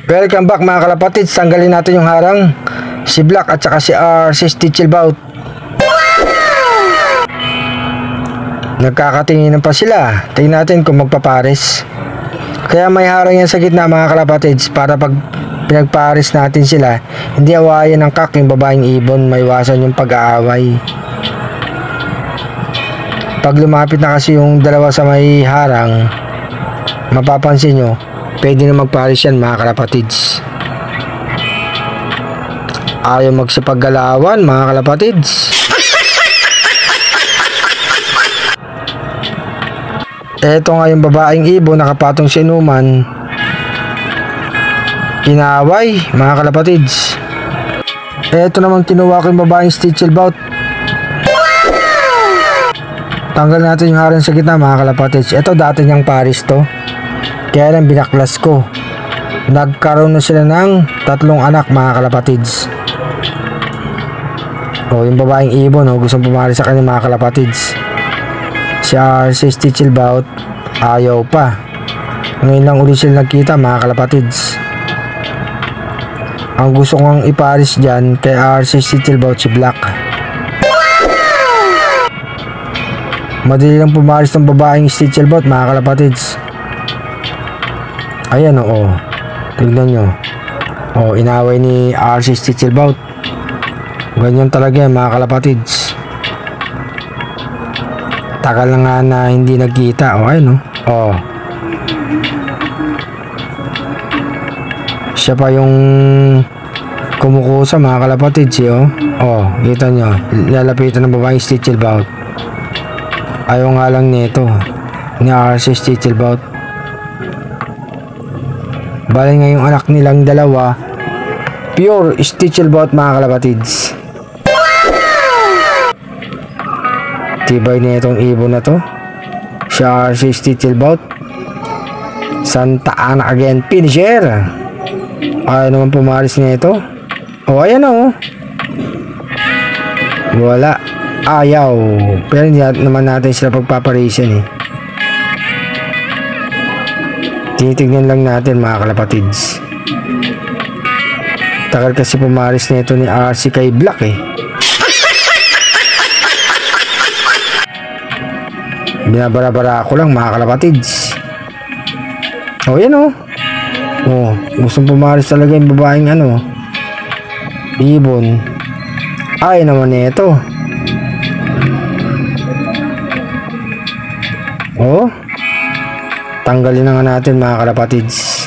Welcome back mga kalapatids. Tanggalin natin yung harang, si Black at saka si R, si Stitchelbout. Nagkakatinginan pa sila. Tingnan natin kung magpapares. Kaya may harang yan sa gitna mga kalapatids, para pag pinagpares natin sila, hindi awayan ng kak yung babaeng ibon, maiwasan yung pag-aaway. Pag lumapit na kasi yung dalawa sa may harang, mapapansin nyo, pwede na magpares yan mga kalapatids. Ayaw magsipaggalawan mga kalapatids. Eto nga yung babaeng ibon, nakapatong sa inuman, inaway mga kalapatids. Eto naman kinuha ko yung babaeng Stitchelbout. Tanggal natin yung harang sa gitna mga kalapatids. Eto dati niyang pares to, kaya lang binaklas ko. Nagkaroon na sila ng 3 anak mga kalapatids. Yung babaeng ibon gustong pumares sa kanya mga kalapatids. Si Stitchelbout ayaw pa. Ngayon lang ulit sila nagkita mga kalapatids. Ang gusto kong ipares dyan kay si Stitchelbout, si Black. Madali lang pumares ng babaeng Stitchelbout mga kalapatids. Ayan tignan nyo. Inaway ni si Stitchelbout. Ganyan talaga yan mga kalapatids. Tagal na nga na hindi nagkita. Ayun siya pa yung kumukusa mga kalapatids kita nyo, lalapitan ng babaeng Stitchelbout. Ayaw nga lang nito ni si Stitchelbout. Bali nga yung anak nilang dalawa, pure Stitchelbout mga kalapatids. Tibay na itong ibon na to, si Stitchelbout. Santa Ana again, finisher. Ayaw naman pumaris na ito. Ayan wala, ayaw. Pero hindi naman natin sila pagpaparisan tinitignan lang natin mga kalapatids. Tagal kasi pumaris na ito ni RC kay Black Binabara-bara ako lang mga kalapatids. Yan gustong pumaris talaga yung babaeng ibon. Ay naman ito. Tanggalin na nga natin mga kalapatids.